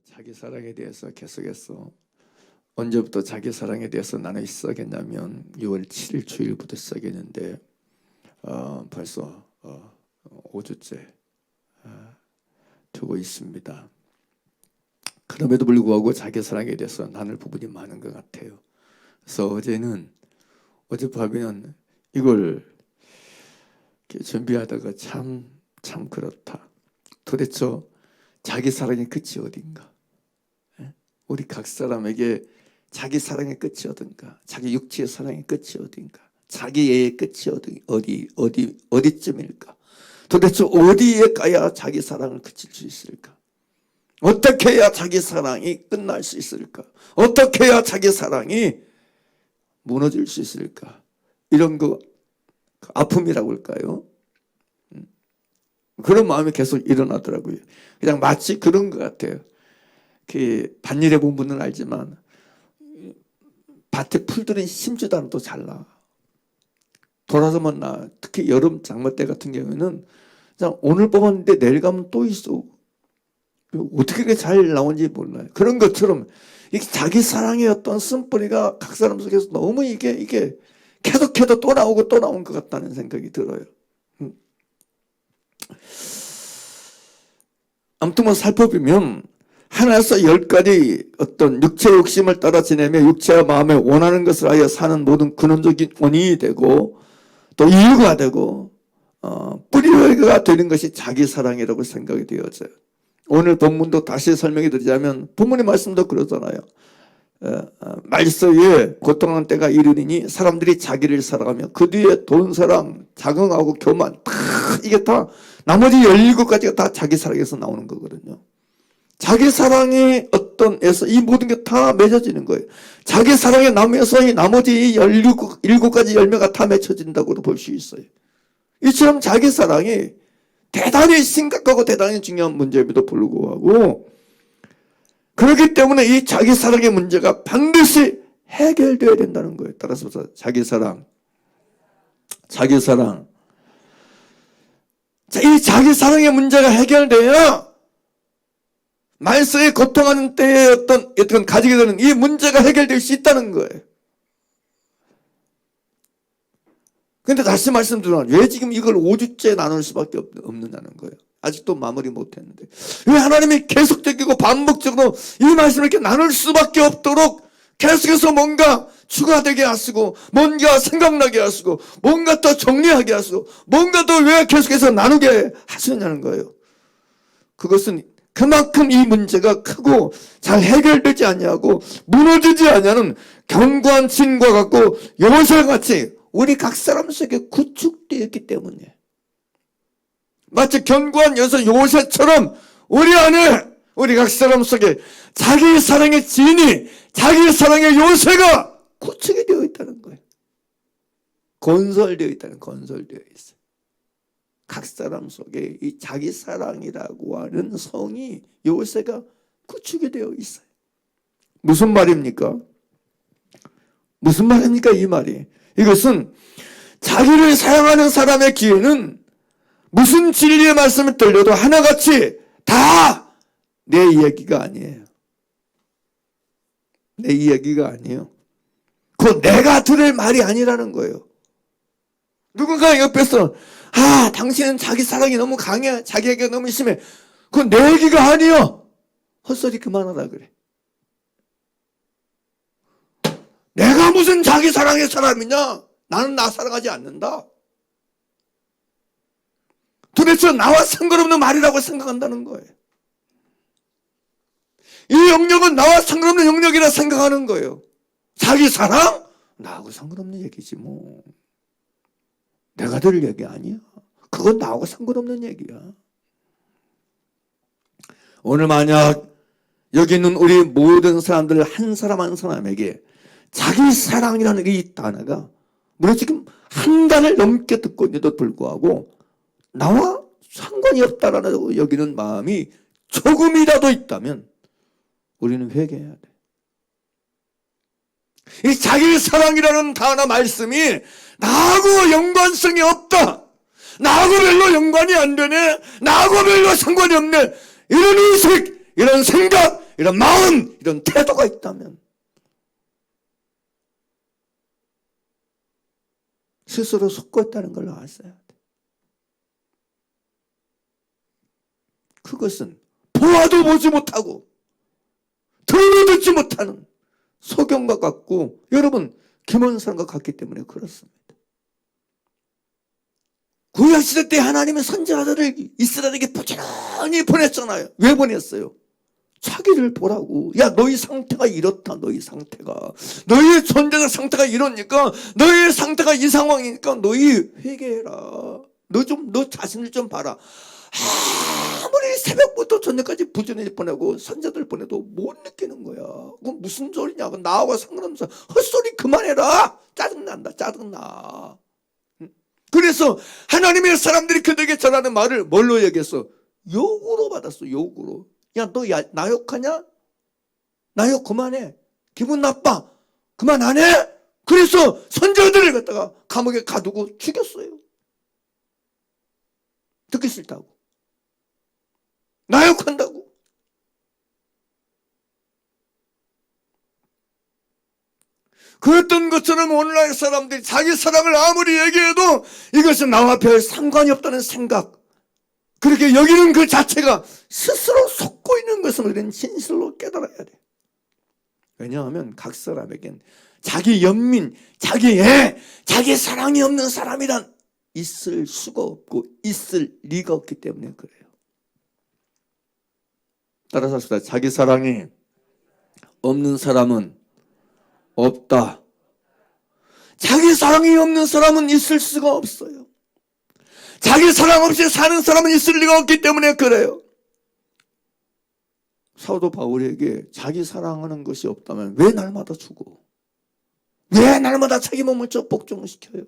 자기 사랑에 대해서 계속해서 언제부터 자기 사랑에 대해서 나는 시작했냐면 6월 7일 주일부터 시작했는데 벌써 5주째 두고 있습니다. 그럼에도 불구하고 자기 사랑에 대해서 나눌 부분이 많은 것 같아요. 그래서 어젯밤에는 이걸 이렇게 준비하다가 참 그렇다. 도대체 자기 사랑의 끝이 어딘가? 우리 각 사람에게 자기 사랑의 끝이 어딘가? 자기 육체의 사랑의 끝이 어딘가? 자기의 끝이 어디쯤일까? 도대체 어디에 가야 자기 사랑을 그칠 수 있을까? 어떻게 해야 자기 사랑이 끝날 수 있을까? 어떻게 해야 자기 사랑이 무너질 수 있을까? 이런 거 아픔이라고 할까요? 그런 마음이 계속 일어나더라고요. 그냥 마치 그런 것 같아요. 그 밭일해 본 분은 알지만 밭에 풀들은 심지도 않아도 잘 나. 돌아서만 나. 특히 여름 장마 때 같은 경우에는 그냥 오늘 뽑았는데 내일 가면 또 있어. 어떻게 그렇게 잘 나온지 몰라요. 그런 것처럼 이게 자기 사랑의 어떤 쓴뿌리가 각 사람 속에서 너무 이게 계속해도 또 나오고 또 나온 것 같다는 생각이 들어요. 아무튼 뭐 살펴보면 하나에서 10가지 어떤 육체 욕심을 따라 지내며 육체와 마음에 원하는 것을 하여 사는 모든 근원적인 원인이 되고 또 이유가 되고 뿌리가 되는 것이 자기 사랑이라고 생각이 되어져요. 오늘 본문도 다시 설명해 드리자면 본문의 말씀도 그러잖아요. 말세에 고통하는 때가 이르리니 사람들이 자기를 사랑하며 그 뒤에 돈 사랑, 자긍하고 교만 이게 다 나머지 17가지가 다 자기 사랑에서 나오는 거거든요. 자기 사랑이 어떤에서 이 모든 게 다 맺어지는 거예요. 자기 사랑에 나면서 이 나머지 17가지 열매가 다 맺혀진다고도 볼 수 있어요. 이처럼 자기 사랑이 대단히 심각하고 대단히 중요한 문제임에도 불구하고 그렇기 때문에 이 자기 사랑의 문제가 반드시 해결되어야 된다는 거예요. 따라서 자기 사랑. 이 자기 사랑의 문제가 해결돼야 말세에 고통하는 때에 어떤 가지게 되는 이 문제가 해결될 수 있다는 거예요. 근데 다시 말씀드리면 왜 지금 이걸 5주째 나눌 수밖에 없느냐는 거예요. 아직도 마무리 못했는데 왜 하나님이 계속적이고 반복적으로 이 말씀을 이렇게 나눌 수밖에 없도록 계속해서 뭔가 추가되게 하시고 뭔가 생각나게 하시고 뭔가 더 정리하게 하시고 뭔가 더 왜 계속해서 나누게 하시느냐는 거예요. 그것은 그만큼 이 문제가 크고 잘 해결되지 않냐고 무너지지 않냐는 견고한 진과 같고 요새 같이 우리 각 사람 속에 구축되어 있기 때문에 마치 견고한 요새처럼 우리 안에 우리 각 사람 속에 자기 사랑의 진이 자기 사랑의 요새가 구축이 되어 있다는 거예요. 건설되어 있어요. 각 사람 속에 이 자기 사랑이라고 하는 성이 요새가 구축이 되어 있어요. 무슨 말입니까? 이 말이? 이것은 자기를 사랑하는 사람의 귀에는 무슨 진리의 말씀을 들려도 하나같이 다 내 이야기가 아니에요. 내 이야기가 아니에요. 그건 내가 들을 말이 아니라는 거예요. 누군가 옆에서 당신은 자기 사랑이 너무 강해. 자기에게 너무 심해. 그건 내 얘기가 아니요. 헛소리 그만하라 그래. 내가 무슨 자기 사랑의 사람이냐? 나는 나 사랑하지 않는다. 도대체 나와 상관없는 말이라고 생각한다는 거예요. 이 영역은 나와 상관없는 영역이라 생각하는 거예요. 자기 사랑? 나하고 상관없는 얘기지 뭐. 내가 들을 얘기 아니야. 그건 나하고 상관없는 얘기야. 오늘 만약 여기 있는 우리 모든 사람들 한 사람 한 사람에게 자기 사랑이라는 이 단어가 물론 지금 한 달을 넘게 듣고 있는데도 불구하고 나와 상관이 없다라고 여기는 마음이 조금이라도 있다면 우리는 회개해야 돼. 이 자기 사랑이라는 단어 말씀이 나하고 연관성이 없다. 나하고 별로 연관이 안 되네. 나하고 별로 상관이 없네. 이런 인식, 이런 생각, 이런 마음, 이런 태도가 있다면 스스로 속고 있다는 걸 아셔야 돼. 그것은 보아도 보지 못하고 들어도 듣지 못하는 소경과 같고 여러분 김원산과 같기 때문에 그렇습니다. 구약시대 때 하나님의 선지자들을 이스라엘에게 부지런히 보냈잖아요. 왜 보냈어요? 자기를 보라고. 야, 너희 상태가 이렇다. 너희 상태가. 너희의 존재적 상태가 이러니까, 너희의 상태가 이 상황이니까 너희 회개해라. 너 자신을 좀 봐라. 아무리 새벽부터 저녁까지 부지런히 보내고 선자들 보내도 못 느끼는 거야. 그건 무슨 소리냐고. 나하고 상관없어. 헛소리 그만해라. 짜증난다. 짜증나. 그래서 하나님의 사람들이 그들에게 전하는 말을 뭘로 얘기했어? 욕으로 받았어. 욕으로. 야, 너 나 욕하냐? 나 욕 그만해. 기분 나빠. 그만 안 해? 그래서 선자들을 갖다가 감옥에 가두고 죽였어요. 듣기 싫다고. 나 욕한다고. 그랬던 것처럼 오늘날 사람들이 자기 사랑을 아무리 얘기해도 이것은 나와 별 상관이 없다는 생각, 그렇게 여기는 그 자체가 스스로 속고 있는 것을 우리는 진실로 깨달아야 돼. 왜냐하면 각 사람에겐 자기 연민, 자기 애, 자기 사랑이 없는 사람이란 있을 수가 없고 있을 리가 없기 때문에 그래요. 따라서 합시다. 자기 사랑이 없는 사람은 없다. 자기 사랑이 없는 사람은 있을 수가 없어요. 자기 사랑 없이 사는 사람은 있을 리가 없기 때문에 그래요. 사도 바울에게 자기 사랑하는 것이 없다면 왜 날마다 죽어? 왜 날마다 자기 몸을 복종시켜요?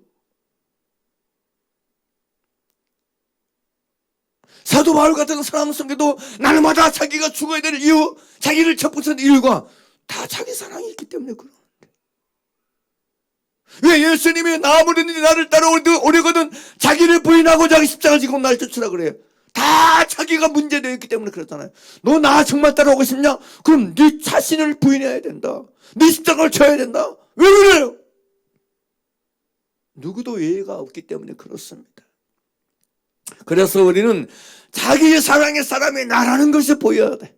사도 바울 같은 사람 속에도 날마다 자기가 죽어야 될 이유, 자기를 접붙이는 이유가 다 자기 사랑이 있기 때문에 그러는데. 왜 예수님이 아무든지 나를 따라오려거든 자기를 부인하고 자기 십자가 지고 날 쫓으라 그래요? 다 자기가 문제되어 있기 때문에 그렇잖아요. 너 나 정말 따라오고 싶냐? 그럼 네 자신을 부인해야 된다. 네 십자가를 져야 된다. 왜 그래요? 누구도 예의가 없기 때문에 그렇습니다. 그래서 우리는 자기의 사랑의 사람이 나라는 것이 보여야 돼.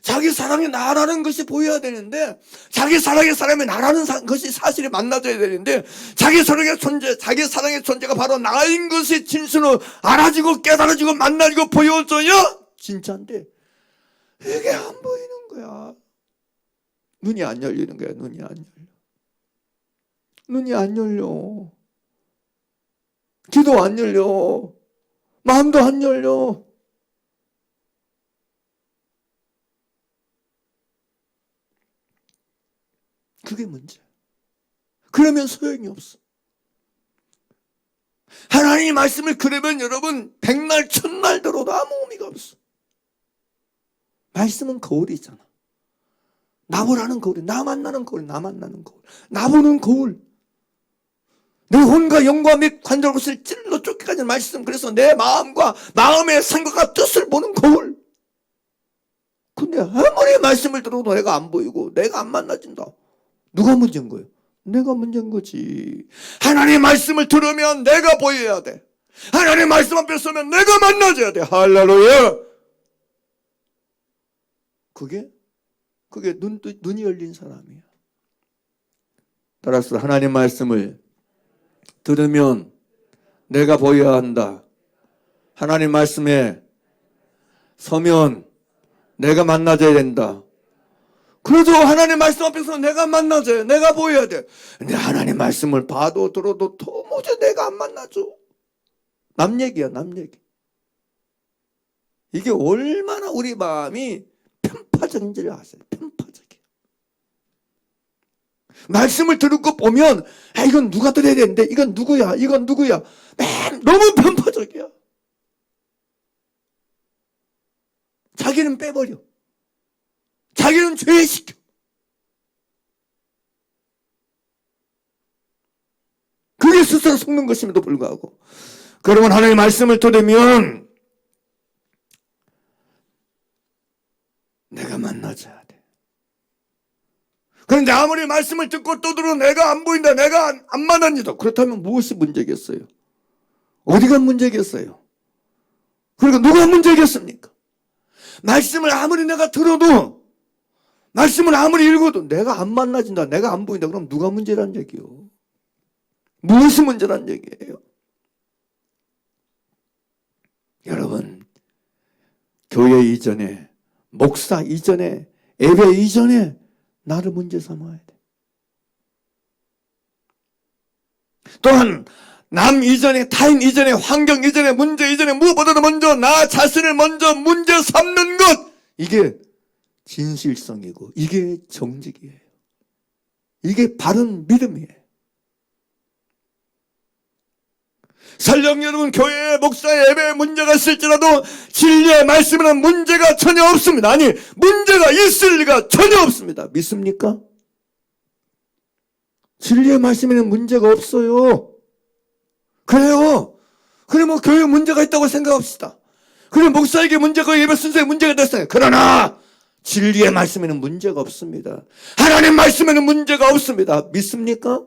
자기 사랑이 나라는 것이 보여야 되는데, 자기 사랑의 사람이 나라는 것이 사실이 만나져야 되는데, 자기 사랑의 존재가 바로 나인 것이 진실로 알아지고 깨달아지고 만나지고 보여져야 진짜인데, 이게 안 보이는 거야. 눈이 안 열리는 거야. 눈이 안 열려. 눈이 안 열려. 귀도 안 열려. 마음도 안 열려. 그게 문제야. 그러면 소용이 없어. 하나님의 말씀을 그러면 여러분 백날 천날 들어도 아무 의미가 없어. 말씀은 거울이잖아. 나 보라는 거울이, 나 만나는 거울, 나 만나는 거울, 나 보는 거울. 내 혼과 영과 및 관절것을 찔러 쫓기까지 말씀. 그래서 내 마음과 마음의 생각과 뜻을 보는 거울. 근데 아무리 말씀을 들어도 내가 안 보이고 내가 안 만나진다. 누가 문제인 거예요? 내가 문제인 거지. 하나님의 말씀을 들으면 내가 보여야 돼. 하나님의 말씀 앞에 서면 내가 만나줘야 돼. 할렐루야. 그게 눈이 열린 사람이야. 따라서 하나님의 말씀을 들으면 내가 보여야 한다. 하나님 말씀에 서면 내가 만나줘야 된다. 그래도 하나님 말씀 앞에서 내가 만나줘야, 내가 보여야 돼. 근데 하나님 말씀을 봐도 들어도 도무지 내가 안 만나줘. 남 얘기야, 남 얘기. 이게 얼마나 우리 마음이 편파적인지를 아세요? 편파적이야. 말씀을 듣고 보면 이건 누가 들어야 되는데, 이건 누구야, 이건 누구야. 너무 편파적이야. 자기는 빼버려. 자기는 죄시켜. 그게 스스로 속는 것임에도 불구하고, 그러면 하나님의 말씀을 들으면 내가 만나줘야 돼. 그런데 아무리 말씀을 듣고 또 들어도 내가 안 보인다, 내가 안 만납니다. 그렇다면 무엇이 문제겠어요? 어디가 문제겠어요? 그러니까 누가 문제겠습니까? 말씀을 아무리 내가 들어도, 말씀을 아무리 읽어도 내가 안 만나진다, 내가 안 보인다. 그럼 누가 문제란 얘기요? 무엇이 문제란 얘기예요? 여러분, 교회 이전에, 목사 이전에, 예배 이전에 나를 문제 삼아야 돼. 또한 남 이전에, 타인 이전에, 환경 이전에, 문제 이전에 무엇보다도 먼저 나 자신을 먼저 문제 삼는 것, 이게 진실성이고 이게 정직이에요. 이게 바른 믿음이에요. 설령 여러분 교회에 목사의 예배에 문제가 있을지라도 진리의 말씀에는 문제가 전혀 없습니다. 아니, 문제가 있을 리가 전혀 없습니다. 믿습니까? 진리의 말씀에는 문제가 없어요. 그래요. 그래 뭐 교회에 문제가 있다고 생각합시다. 그래 목사에게 문제가, 예배 순서에 문제가 됐어요. 그러나 진리의 말씀에는 문제가 없습니다. 하나님 말씀에는 문제가 없습니다. 믿습니까?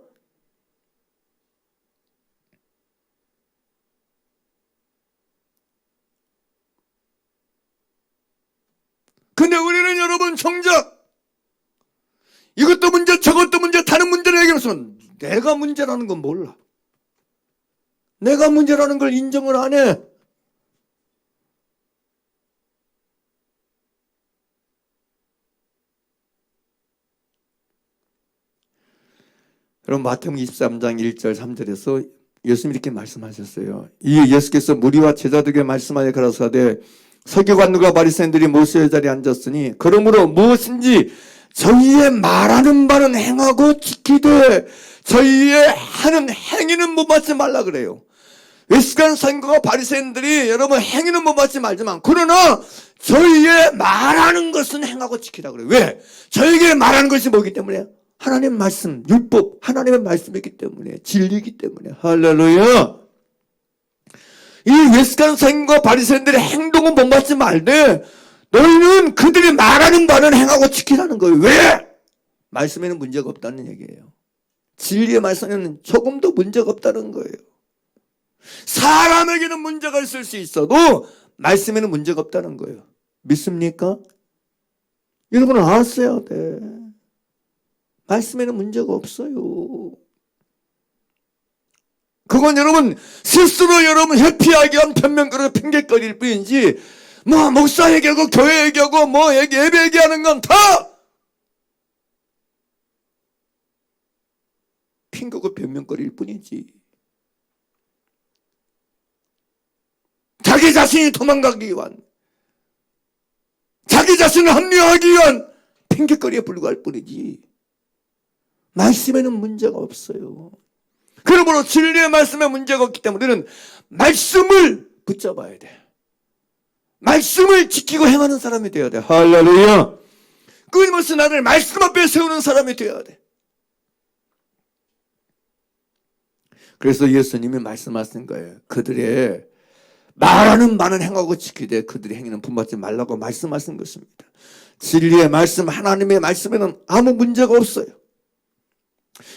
근데 우리는 여러분 정작 이것도 문제 저것도 문제 다른 문제를 얘기하면서 내가 문제라는 건 몰라. 내가 문제라는 걸 인정을 안 해. 여러분 마태복음 23장 1절 3절에서 예수님이 이렇게 말씀하셨어요. 이 예수께서 무리와 제자들에게 말씀하여 가라사대 서기관들과 바리새인들이 모세의 자리에 앉았으니 그러므로 무엇인지 저희의 말하는 바는 행하고 지키되 저희의 하는 행위는 못 받지 말라 그래요. 외식한 서기관과 바리새인들이 여러분 행위는 못 받지 말지만 그러나 저희의 말하는 것은 행하고 지키라 그래요. 왜? 저희에게 말하는 것이 뭐기 때문에? 하나님의 말씀, 율법, 하나님의 말씀이기 때문에, 진리이기 때문에. 할렐루야. 이 외식한 서기관과 바리새인들의 행동은 못 받지 말되 너희는 그들이 말하는 바는 행하고 지키라는 거예요. 왜? 말씀에는 문제가 없다는 얘기예요. 진리의 말씀에는 조금도 문제가 없다는 거예요. 사람에게는 문제가 있을 수 있어도 말씀에는 문제가 없다는 거예요. 믿습니까? 여러분은 알았어야 돼. 말씀에는 문제가 없어요. 그건 여러분 스스로 여러분 회피하기 위한 변명거리고 핑계거리일 뿐이지 뭐 목사 얘기하고 교회 얘기하고 뭐 예배 얘기하는 건 다 핑계고 변명거리일 뿐이지. 자기 자신이 도망가기 위한, 자기 자신을 합리화하기 위한 핑계거리에 불과할 뿐이지 말씀에는 문제가 없어요. 그러므로 진리의 말씀에 문제가 없기 때문에 우리는 말씀을 붙잡아야 돼. 말씀을 지키고 행하는 사람이 되어야 돼. 할렐루야. 끊임없이 나를 말씀 앞에 세우는 사람이 되어야 돼. 그래서 예수님이 말씀하신 거예요. 그들의 말하는 바는 행하고 지키되 그들의 행위는 본받지 말라고 말씀하신 것입니다. 진리의 말씀, 하나님의 말씀에는 아무 문제가 없어요.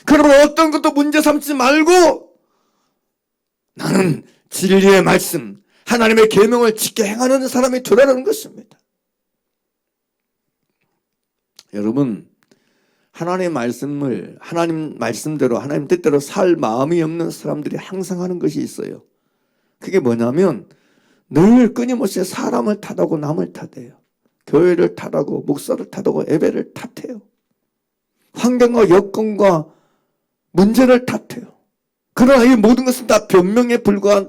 그러면 어떤 것도 문제 삼지 말고 나는 진리의 말씀, 하나님의 계명을 지켜 행하는 사람이 되라는 것입니다. 여러분, 하나님의 말씀을 하나님 말씀대로 하나님 뜻대로 살 마음이 없는 사람들이 항상 하는 것이 있어요. 그게 뭐냐면 늘 끊임없이 사람을 탓하고 남을 탓해요. 교회를 탓하고 목사를 탓하고 예배를 탓해요. 환경과 여건과 문제를 탓해요. 그러나 이 모든 것은 다 변명에 불과한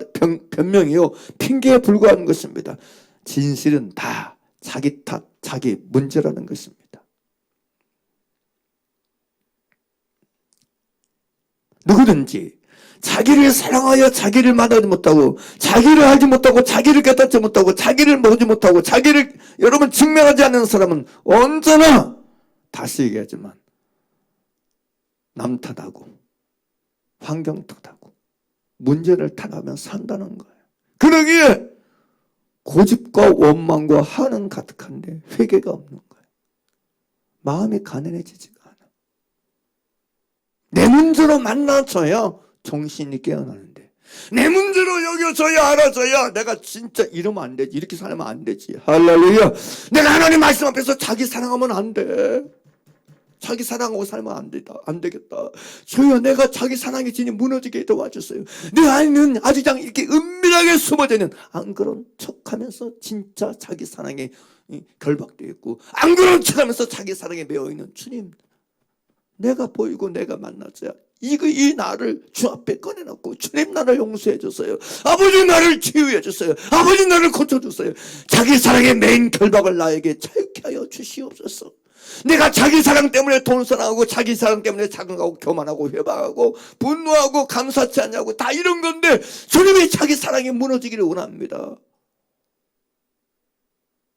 변명이요 핑계에 불과한 것입니다. 진실은 다 자기 탓, 자기 문제라는 것입니다. 누구든지 자기를 사랑하여 자기를 만나지 못하고 자기를 알지 못하고 자기를 깨닫지 못하고 자기를 보지 못하고 자기를 여러분 증명하지 않는 사람은 언제나 다시 얘기하지만 남 탓하고 환경 탓하고 문제를 탓하며 산다는 거예요. 그러기에 고집과 원망과 한은 가득한데 회개가 없는 거예요. 마음이 가난해지지가 않아. 내 문제로 만나줘야 정신이 깨어나는데, 내 문제로 여겨줘야 알아줘야 내가 진짜 이러면 안 되지, 이렇게 살면 안 되지. 할렐루야. 내가 하나님 말씀 앞에서 자기 사랑하면 안 돼. 자기 사랑하고 살면 안 되겠다. 주여, 내가 자기 사랑의 진이 무너지게 도와주세요. 내 안에는 아주 이렇게 은밀하게 숨어져 있는 안 그런 척하면서 진짜 자기 사랑에 결박되어 있고, 안 그런 척하면서 자기 사랑에 매여 있는 주님, 내가 보이고 내가 만났어야 이 나를 주 앞에 꺼내놓고, 주님 나를 용서해 주세요. 아버지 나를 치유해 주세요. 아버지 나를 고쳐주세요. 자기 사랑의 메인 결박을 나에게 자유케 하여 주시옵소서. 내가 자기 사랑 때문에 돈사랑하고, 자기 사랑 때문에 자긍하고 교만하고 회방하고 분노하고 감사치 않냐고 다 이런 건데, 주님이 자기 사랑이 무너지기를 원합니다.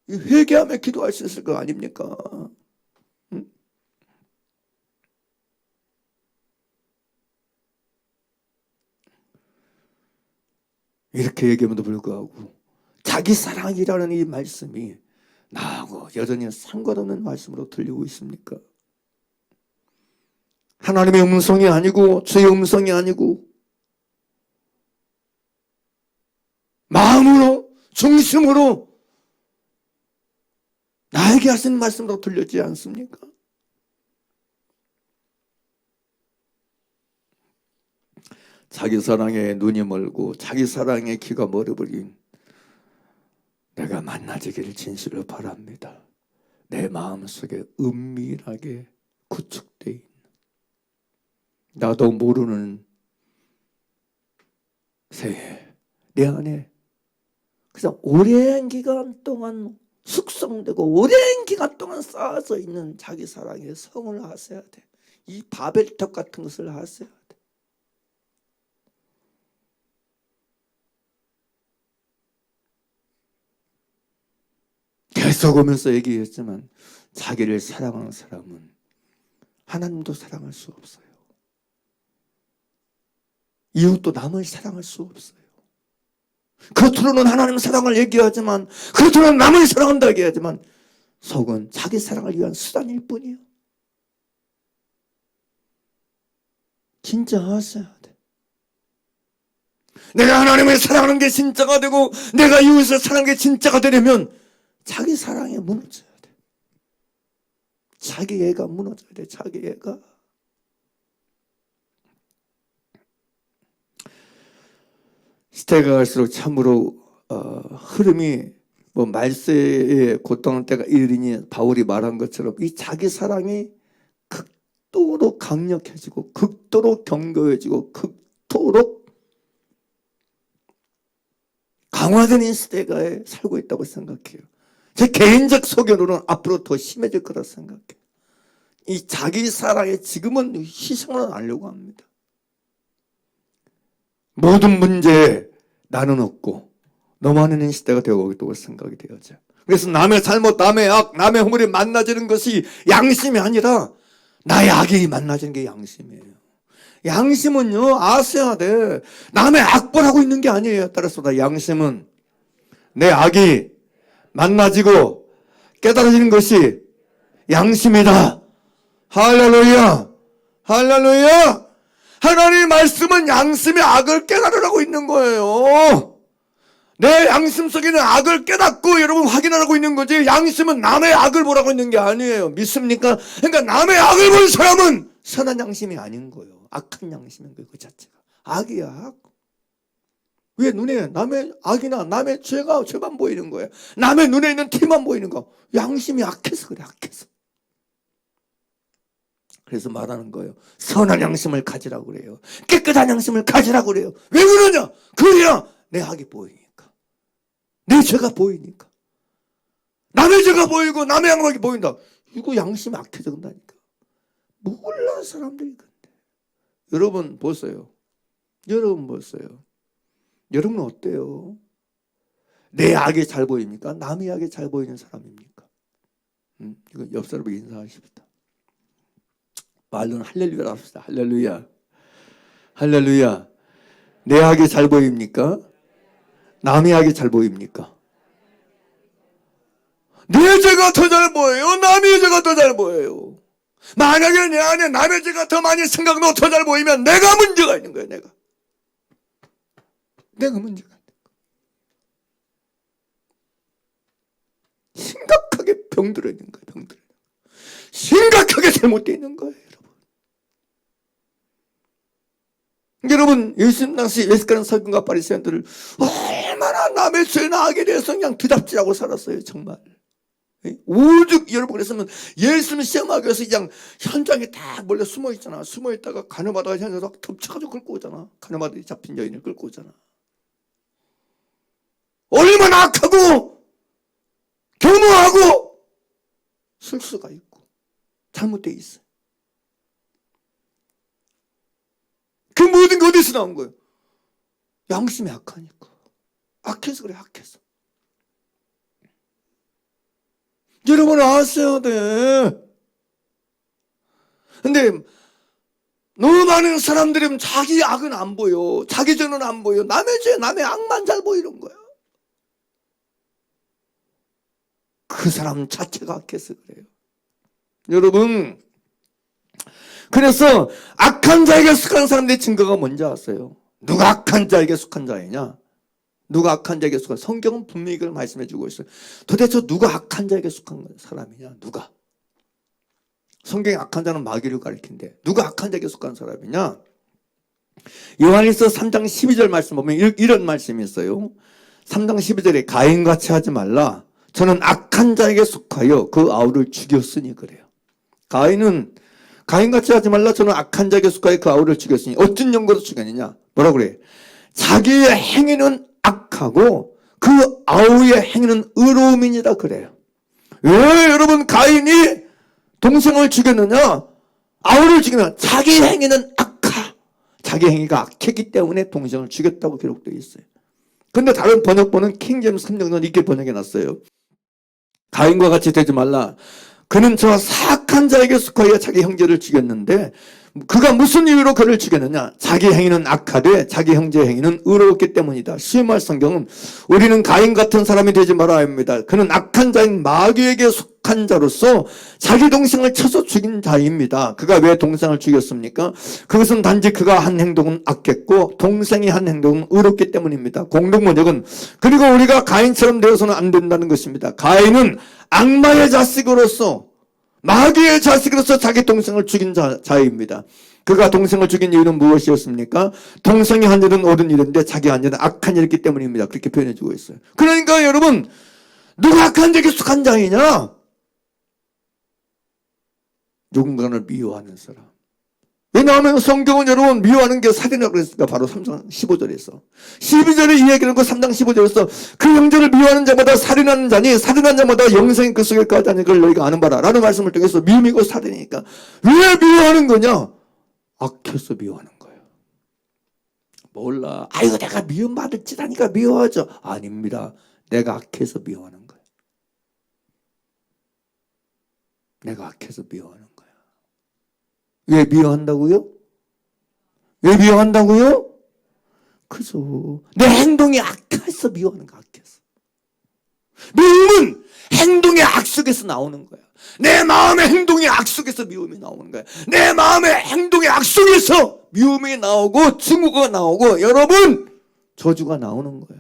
회개하며 기도할 수 있을 거 아닙니까? 이렇게 얘기함에도 불구하고 자기 사랑이라는 이 말씀이 나하고 여전히 상관없는 말씀으로 들리고 있습니까? 하나님의 음성이 아니고 주의 음성이 아니고 마음으로 중심으로 나에게 하신 말씀으로 들려지지 않습니까? 자기 사랑에 눈이 멀고 자기 사랑에 귀가 멀어버린 내가 만나지기를 진실로 바랍니다. 내 마음속에 은밀하게 구축되어 있는, 나도 모르는 새해 내 안에 그래서 오랜 기간 동안 숙성되고 오랜 기간 동안 쌓아져 있는 자기 사랑의 성을 하셔야 돼. 이 바벨탑 같은 것을 하셔야 돼. 계속 오면서 얘기했지만 자기를 사랑하는 사람은 하나님도 사랑할 수 없어요. 이웃도 남을 사랑할 수 없어요. 겉으로는 하나님 사랑을 얘기하지만, 겉으로는 남을 사랑한다 얘기하지만 속은 자기 사랑을 위한 수단일 뿐이에요. 진짜 하셔야 돼. 내가 하나님을 사랑하는 게 진짜가 되고 내가 이웃을 사랑하는 게 진짜가 되려면 자기 사랑에 무너져야 돼. 자기 애가 무너져야 돼. 자기 애가. 시대가 갈수록 참으로 흐름이 말세의 고통의 때가 이르니 바울이 말한 것처럼 이 자기 사랑이 극도로 강력해지고 극도로 견고해지고 극도로 강화되는 시대가 살고 있다고 생각해요. 제 개인적 소견으로는 앞으로 더 심해질 거라 생각해요. 이 자기 사랑에 지금은 희생을 하려고 합니다. 모든 문제에 나는 없고 너만 있는 시대가 되고 있다고 생각이 되어져. 그래서 남의 잘못, 남의 악, 남의 허물이 만나지는 것이 양심이 아니라 나의 악이 만나지는 게 양심이에요. 양심은요, 아셔야 돼. 남의 악벌하고 있는 게 아니에요. 따라서 양심은 내 악이 만나지고 깨달아지는 것이 양심이다. 할렐루야. 할렐루야. 하나님의 말씀은 양심의 악을 깨달으라고 있는 거예요. 내 양심 속에는 악을 깨닫고 여러분 확인하라고 있는 거지, 양심은 남의 악을 보라고 있는 게 아니에요. 믿습니까? 그러니까 남의 악을 본 사람은 선한 양심이 아닌 거예요. 악한 양심인 거예요. 그 자체가 악이야. 악. 왜 눈에 남의 악이나 남의 죄만 보이는 거예요? 남의 눈에 있는 티만 보이는 거. 양심이 악해서 그래. 악해서. 그래서 말하는 거예요. 선한 양심을 가지라고 그래요. 깨끗한 양심을 가지라고 그래요. 왜 그러냐? 그래야 내 악이 보이니까, 내 죄가 보이니까. 남의 죄가 보이고 남의 악이 보인다. 이거 양심이 악해진다니까. 몰라 사람들이. 근데 여러분 보세요. 여러분 보세요. 여러분 어때요? 내 악이 잘 보입니까? 남의 악이 잘 보이는 사람입니까? 이거 옆 사람에게 인사하십시다. 말로는 할렐루야라고 합시다. 할렐루야. 할렐루야. 내 악이 잘 보입니까? 남의 악이 잘 보입니까? 내 죄가 더 잘 보여요? 남의 죄가 더 잘 보여요? 만약에 내 안에 남의 죄가 더 많이 생각나고 더 잘 보이면 내가 문제가 있는 거예요. 내가 문제가 있는 거예요. 심각하게 병들어 있는 거예요. 심각하게 잘못되어 있는 거예요. 여러분, 예수님 당시 예수께는 서기관과 바리새인들을 얼마나 남의 죄나 악에 대해서 그냥 뒤잡지하고 살았어요. 정말. 오죽 여러분, 그랬으면 예수님 시험하기 위해서 그냥 현장에 딱 몰래 숨어 있잖아. 숨어 있다가 가늠하다가 현장에서 덮쳐가지고 끌고 오잖아. 가늠하다가 잡힌 여인을 끌고 오잖아. 얼마나 악하고 교묘하고 실수가 있고 잘못되어 있어요. 그 모든 게 어디서 나온 거예요? 양심이 악하니까. 악해서 그래, 악해서. 여러분 아셔야 돼. 근데 너무 많은 사람들은 자기 악은 안 보여. 자기 죄는 안 보여. 남의 죄, 남의 악만 잘 보이는 거야. 그 사람 자체가 악해서 그래요. 여러분, 그래서 악한 자에게 속한 사람들의 증거가 뭔지 아세요? 누가 악한 자에게 속한 자이냐? 누가 악한 자에게 속한, 성경은 분명히 이걸 말씀해 주고 있어요. 도대체 누가 악한 자에게 속한 사람이냐? 누가? 성경의 악한 자는 마귀를 가리킨대. 누가 악한 자에게 속한 사람이냐? 요한일서 3장 12절 말씀 보면 이런 말씀이 있어요. 3장 12절에 가인같이 하지 말라. 저는 악한 자에게 속하여 그 아우를 죽였으니 그래요. 가인같이 하지 말라. 저는 악한 자에게 속하여 그 아우를 죽였으니 어떤 연고로 죽였느냐? 뭐라 그래? 자기의 행위는 악하고 그 아우의 행위는 의로움이니라 그래요. 왜 여러분 가인이 동생을 죽였느냐? 아우를 죽였느냐? 자기 행위는 악하. 자기 행위가 악했기 때문에 동생을 죽였다고 기록되어 있어요. 근데 다른 번역본은 킹제임스 성경은 이렇게 번역해놨어요. 가인과 같이 되지 말라. 그는 저 사악한 자에게 속하여 자기 형제를 죽였는데 그가 무슨 이유로 그를 죽였느냐? 자기 행위는 악하되 자기 형제의 행위는 의로웠기 때문이다. 시험할 성경은 우리는 가인 같은 사람이 되지 말아야 합니다. 그는 악한 자인 마귀에게 속한 자로서 자기 동생을 쳐서 죽인 자입니다. 그가 왜 동생을 죽였습니까? 그것은 단지 그가 한 행동은 악했고 동생이 한 행동은 의롭기 때문입니다. 공동번역은 그리고 우리가 가인처럼 되어서는 안 된다는 것입니다. 가인은 악마의 자식으로서 마귀의 자식으로서 자기 동생을 죽인 자입니다. 그가 동생을 죽인 이유는 무엇이었습니까? 동생이 한 일은 옳은 일인데 자기 한 일은 악한 일이기 때문입니다. 그렇게 표현해주고 있어요. 그러니까 여러분, 누가 악한 자에게 속한 자이냐? 누군가를 미워하는 사람. 왜냐하면 성경은 여러분 미워하는 게 살인이라고 그랬으니까 바로 3장 15절에서 12절에 이야기하는 거 3장 15절에서 그 형제를 미워하는 자마다 살인하는 자니 살인하는 자마다 영생이 그 속에 거하다니 그걸 너희가 아는 바라 라는 말씀을 통해서 미움이고 살인이니까 왜 미워하는 거냐? 악해서 미워하는 거예요. 몰라. 아이고 내가 미움받을 짓 하니까 미워하죠. 아닙니다. 내가 악해서 미워하는 거예요. 내가 악해서 미워하는 거예요. 왜 미워한다고요? 왜 미워한다고요? 그죠. 내 행동이 악해서 미워하는 거, 악해서. 미움은 행동의 악 속에서 나오는 거야. 내 마음의 행동의 악 속에서 미움이 나오는 거야. 내 마음의 행동의 악 속에서 미움이 나오고 증오가 나오고 여러분 저주가 나오는 거야.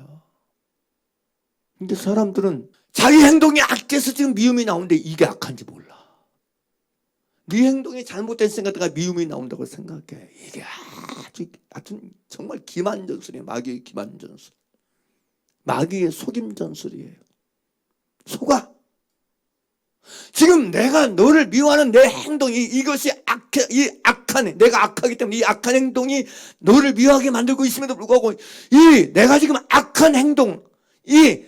근데 사람들은 자기 행동이 악해서 지금 미움이 나오는데 이게 악한지 몰라. 네 행동이 잘못된 생각다가 미움이 나온다고 생각해. 이게 아주 정말 기만전술이에요. 마귀의 기만전술. 마귀의 속임전술이에요. 속아. 지금 내가 너를 미워하는 내 행동이 이것이 악해, 이 악한, 내가 악하기 때문에 이 악한 행동이 너를 미워하게 만들고 있음에도 불구하고 이 내가 지금 악한 행동, 이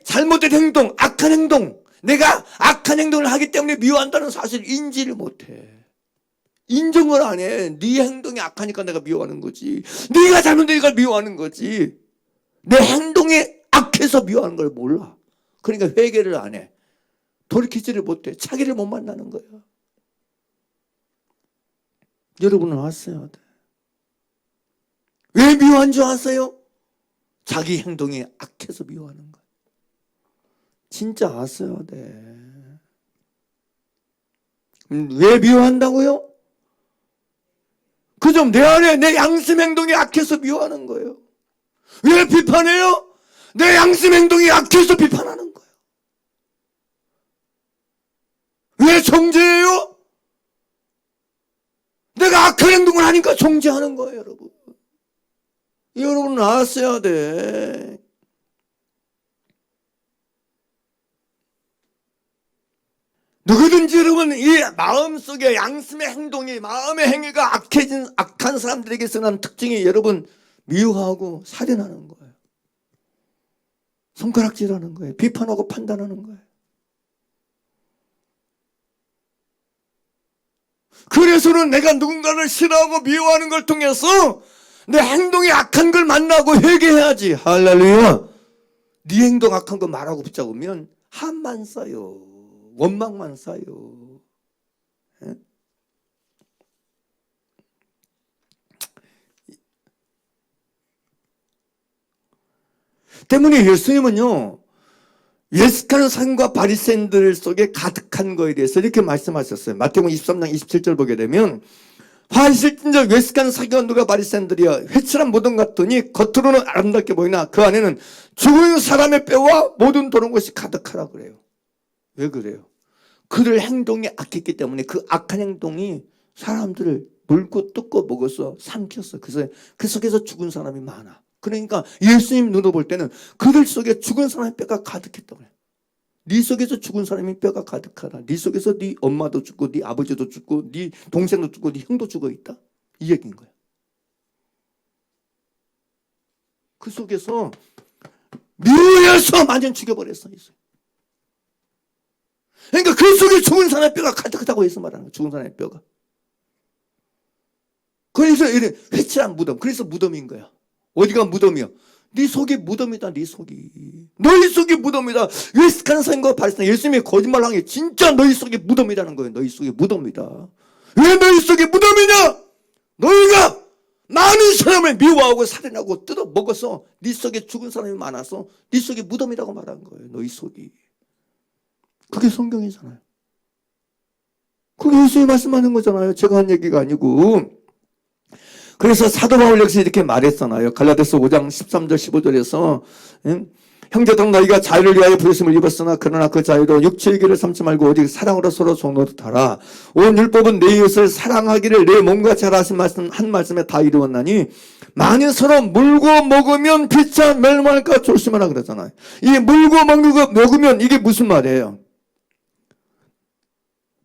잘못된 행동, 악한 행동, 내가 악한 행동을 하기 때문에 미워한다는 사실을 인지를 못해. 인정을 안 해. 네 행동이 악하니까 내가 미워하는 거지. 네가 잘못되니까 미워하는 거지. 내 행동이 악해서 미워하는 걸 몰라. 그러니까 회개를 안 해. 돌이키지를 못해. 자기를 못 만나는 거야. 여러분은 아세요? 왜 미워한 줄 아세요? 자기 행동이 악해서 미워하는 거야. 진짜 아셔야 돼. 왜 미워한다고요? 그죠? 내 안에 내 양심 행동이 악해서 미워하는 거예요. 왜 비판해요? 내 양심 행동이 악해서 비판하는 거예요. 왜 정죄해요? 내가 악한 행동을 하니까 정죄하는 거예요, 여러분. 여러분은 아셔야 돼. 누구든지 여러분 이 마음속에 양심의 행동이 마음의 행위가 악한 사람들에게서는 특징이 여러분 미워하고 살인하는 거예요. 손가락질하는 거예요. 비판하고 판단하는 거예요. 그래서는 내가 누군가를 싫어하고 미워하는 걸 통해서 내 행동이 악한 걸 만나고 회개해야지. 할렐루야. 네 행동 악한 거 말하고 붙잡으면 한만 쌓여. 원망만 쌓여. 예? 때문에 예수님은요, 예식하는 사람과 바리새인들 속에 가득한 거에 대해서 이렇게 말씀하셨어요. 마태복음 23장 27절 보게 되면 화실진저 외식하는 사기와 누가 바리새인들이여 회칠한 무덤 같으니 겉으로는 아름답게 보이나 그 안에는 죽은 사람의 뼈와 모든 도는 것이 가득하라 그래요. 왜 그래요? 그들 행동이 악했기 때문에 그 악한 행동이 사람들을 물고 뜯고 먹어서 삼켰어. 그래서 그 속에서 죽은 사람이 많아. 그러니까 예수님 눈으로 볼 때는 그들 속에 죽은 사람의 뼈가 가득했다고 해요. 네 속에서 죽은 사람이 뼈가 가득하다. 네 속에서 네 엄마도 죽고 네 아버지도 죽고 네 동생도 죽고 네 형도 죽어 있다. 이 얘기인 거야. 그 속에서 미워해서 완전 죽여버렸어. 그러니까 그 속에 죽은 사람의 뼈가 가득하다고 해서 말하는 거야. 죽은 사람의 뼈가. 그래서 이래 회칠한 무덤. 그래서 무덤인 거야. 어디가 무덤이야? 네 속이 무덤이다. 네 속이. 너희 속이 무덤이다. 외식하는 사람과 바리새인 예수님이 거짓말한 게 진짜 너희 속이 무덤이라는 거예요. 너희 속이 무덤이다. 왜 너희 속이 무덤이냐? 너희가 많은 사람을 미워하고 살인하고 뜯어 먹어서 네 속에 죽은 사람이 많아서 네 속이 무덤이라고 말한 거예요. 너희 속이. 그게 성경이잖아요. 그게 예수님이 말씀하는 거잖아요. 제가 한 얘기가 아니고. 그래서 사도 바울 역시 이렇게 말했잖아요. 갈라디아서 5장 13절 15절에서 형제들 너희가 자유를 위하여 부르심을 입었으나 그러나 그 자유로 육체의 길을 삼지 말고 오직 사랑으로 서로 종노릇하라. 온 율법은 내 이웃을 사랑하기를 내 몸과 잘하신 말씀 한 말씀에 다 이루었나니 만일 서로 물고 먹으면 피차 멸망할까 조심하라 그러잖아요. 이 물고 먹으면 이게 무슨 말이에요?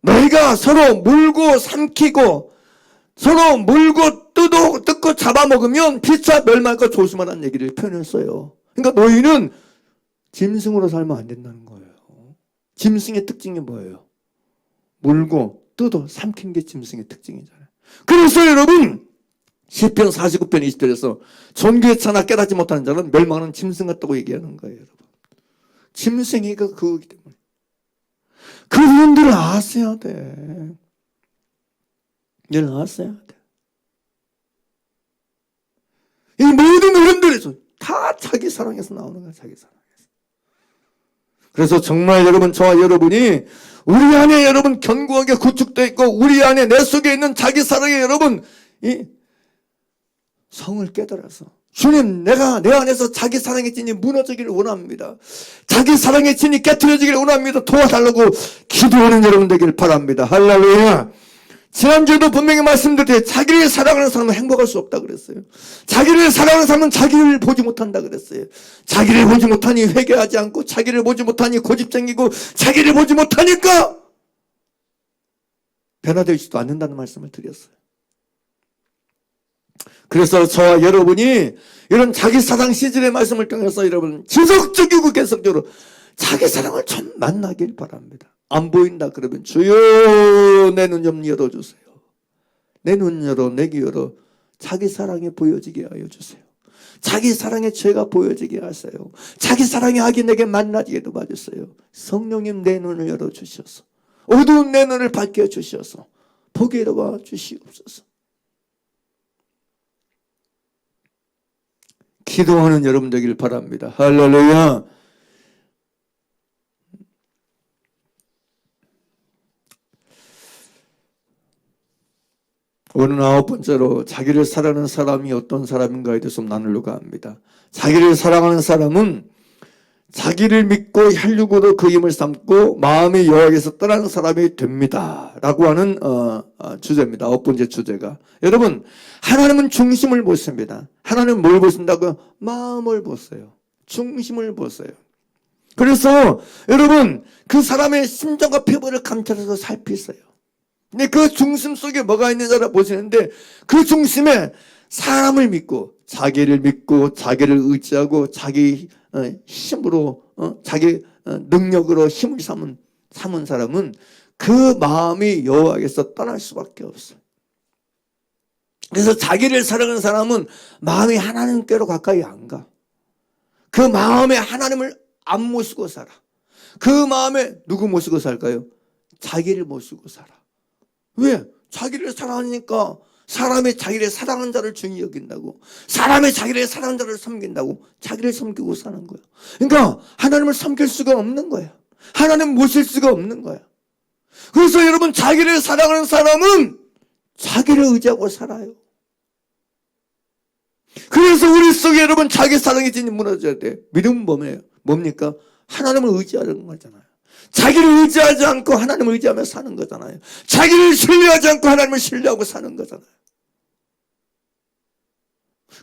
너희가 서로 물고 삼키고 서로 물고 뜯고 잡아먹으면 피차 멸망할까 조심하라는 얘기를 표현했어요. 그러니까 너희는 짐승으로 살면 안 된다는 거예요. 짐승의 특징이 뭐예요? 물고 뜯어 삼킨 게 짐승의 특징이잖아요. 그래서 여러분 시편 49편 20절에서 존귀의 차나 깨닫지 못하는 자는 멸망하는 짐승 같다고 얘기하는 거예요. 여러분. 짐승이가 그거기 때문에 그분들을 아셔야 돼. 늘 아셔야 돼. 이 모든 어른들에서 다 자기 사랑에서 나오는 거야. 자기 사랑에서. 그래서 정말 여러분 저와 여러분이 우리 안에 여러분 견고하게 구축되어 있고 우리 안에 내 속에 있는 자기 사랑에 여러분 이 성을 깨달아서 주님 내가 내 안에서 자기 사랑의 진이 무너지기를 원합니다. 자기 사랑의 진이 깨트려지기를 원합니다. 도와달라고 기도하는 여러분 되기를 바랍니다. 할렐루야. 지난주에도 분명히 말씀드렸듯이 자기를 사랑하는 사람은 행복할 수 없다 그랬어요. 자기를 사랑하는 사람은 자기를 보지 못한다 그랬어요. 자기를 보지 못하니 회개하지 않고 자기를 보지 못하니 고집쟁이고 자기를 보지 못하니까 변화되지도 않는다는 말씀을 드렸어요. 그래서 저와 여러분이 이런 자기 사랑 시즌의 말씀을 통해서 여러분 지속적이고 계속적으로 자기 사랑을 좀 만나길 바랍니다. 안 보인다 그러면 주여 내 눈 좀 열어주세요. 내 눈 열어 내 귀 열어 자기 사랑이 보여지게 하여 주세요. 자기 사랑의 죄가 보여지게 하세요. 자기 사랑의 악이 내게 만나지게 도와주세요. 성령님 내 눈을 열어주셔서 어두운 내 눈을 밝혀주셔서 보게 도와주시옵소서. 기도하는 여러분 되길 바랍니다. 할렐루야. 오늘 9번째로 자기를 사랑하는 사람이 어떤 사람인가에 대해서 나누려고 합니다. 자기를 사랑하는 사람은 자기를 믿고 혈육으로 그 힘을 삼고 마음의 여호와에게서 떠나는 사람이 됩니다 라고 하는 주제입니다. 9번째 주제가, 여러분, 하나님은 중심을 보십니다. 하나님은 뭘 보신다고요? 마음을 보세요. 중심을 보세요. 그래서 여러분, 그 사람의 심정과 피부를 감찰해서 살피세요. 근데 그 중심 속에 뭐가 있는지 알아보시는데, 그 중심에 사람을 믿고 자기를 의지하고 자기 힘으로 자기 능력으로 힘을 삼은 사람은 그 마음이 여호와에게서 떠날 수밖에 없어요. 그래서 자기를 사랑하는 사람은 마음이 하나님께로 가까이 안 가. 그 마음에 하나님을 안 모시고 살아. 그 마음에 누구 모시고 살까요? 자기를 모시고 살아. 왜? 자기를 사랑하니까. 사람이 자기를 사랑하는 자를 중히 여긴다고. 사람이 자기를 사랑하는 자를 섬긴다고. 자기를 섬기고 사는 거야. 그러니까 하나님을 섬길 수가 없는 거야. 하나님 모실 수가 없는 거야. 그래서 여러분, 자기를 사랑하는 사람은 자기를 의지하고 살아요. 그래서 우리 속에 여러분, 자기 사랑의 진이 무너져야 돼. 믿음은 뭡니까? 하나님을 의지하는 거잖아요. 자기를 의지하지 않고 하나님을 의지하며 사는 거잖아요. 자기를 신뢰하지 않고 하나님을 신뢰하고 사는 거잖아요.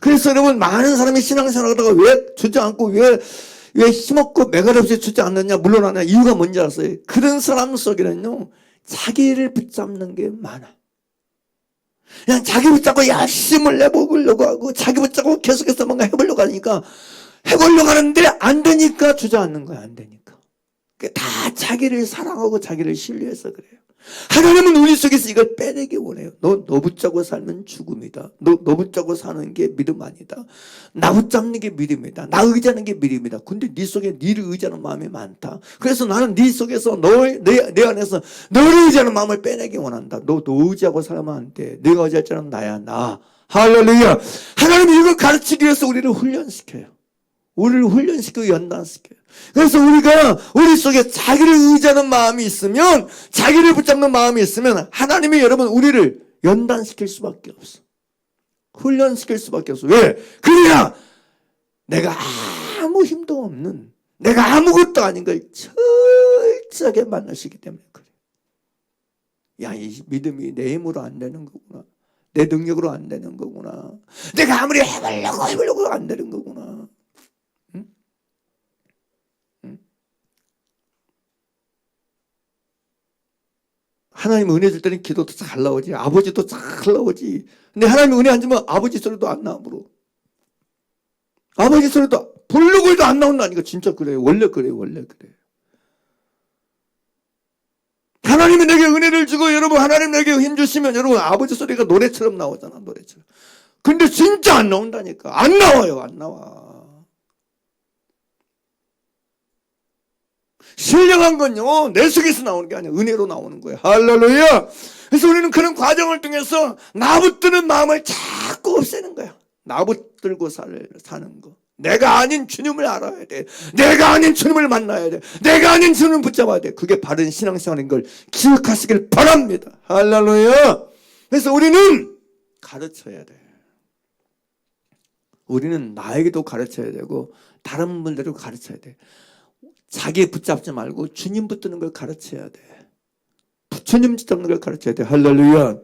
그래서 여러분, 많은 사람이 신앙생활 하다가 왜 주저앉고 왜 힘없고 매갈 없이 주저앉느냐, 물러나냐, 이유가 뭔지 아세요? 그런 사람 속에는요, 자기를 붙잡는 게 많아. 그냥 자기 붙잡고 열심을 내보려고 하고, 자기 붙잡고 계속해서 뭔가 해보려고 하니까, 해보려고 하는데 안 되니까 주저앉는 거야. 안 되니까. 다 자기를 사랑하고 자기를 신뢰해서 그래요. 하나님은 우리 속에서 이걸 빼내기 원해요. 너 붙잡고 살면 죽음이다. 너 붙잡고 사는 게 믿음 아니다. 나 붙잡는 게 믿음이다. 나 의지하는 게 믿음이다. 근데 네 속에 니를 의지하는 마음이 많다. 그래서 나는 네 속에서 내 안에서 너를 의지하는 마음을 빼내기 원한다. 너 의지하고 살면 안 돼. 내가 의지할 자는 나야, 나. 할렐루야. 하나님이 이걸 가르치기 위해서 우리를 훈련시켜요. 우리를 훈련시키고 연단시켜요. 그래서 우리가 우리 속에 자기를 의지하는 마음이 있으면, 자기를 붙잡는 마음이 있으면 하나님이 여러분 우리를 연단시킬 수밖에 없어. 훈련시킬 수밖에 없어. 왜? 그래야 내가 아무 힘도 없는, 내가 아무것도 아닌 걸 철저하게 만나시기 때문에 그래. 야, 이 믿음이 내 힘으로 안 되는 거구나. 내 능력으로 안 되는 거구나. 내가 아무리 해보려고 안 되는 거구나. 하나님 은혜 줄 때는 기도도 잘 나오지. 아버지도 잘 나오지. 근데 하나님 은혜 안 주면 아버지 소리도 안 나오므로. 아버지 소리도, 부르고도 안 나온다니까. 진짜 그래요. 원래 그래요. 하나님이 내게 은혜를 주고 여러분 하나님 내게 힘 주시면 여러분 아버지 소리가 노래처럼 나오잖아. 노래처럼. 근데 진짜 안 나온다니까. 안 나와요. 안 나와. 신령한 건요, 내 속에서 나오는 게 아니야. 은혜로 나오는 거예요. 할렐루야. 그래서 우리는 그런 과정을 통해서 나붙드는 마음을 자꾸 없애는 거야. 나붙들고 사는 거. 내가 아닌 주님을 알아야 돼. 내가 아닌 주님을 만나야 돼. 내가 아닌 주님을 붙잡아야 돼. 그게 바른 신앙생활인 걸 기억하시길 바랍니다. 할렐루야. 그래서 우리는 가르쳐야 돼. 우리는 나에게도 가르쳐야 되고 다른 분들도 가르쳐야 돼. 자기 붙잡지 말고 주님 붙드는 걸 가르쳐야 돼. 주님 붙잡는 걸 가르쳐야 돼. 할렐루야.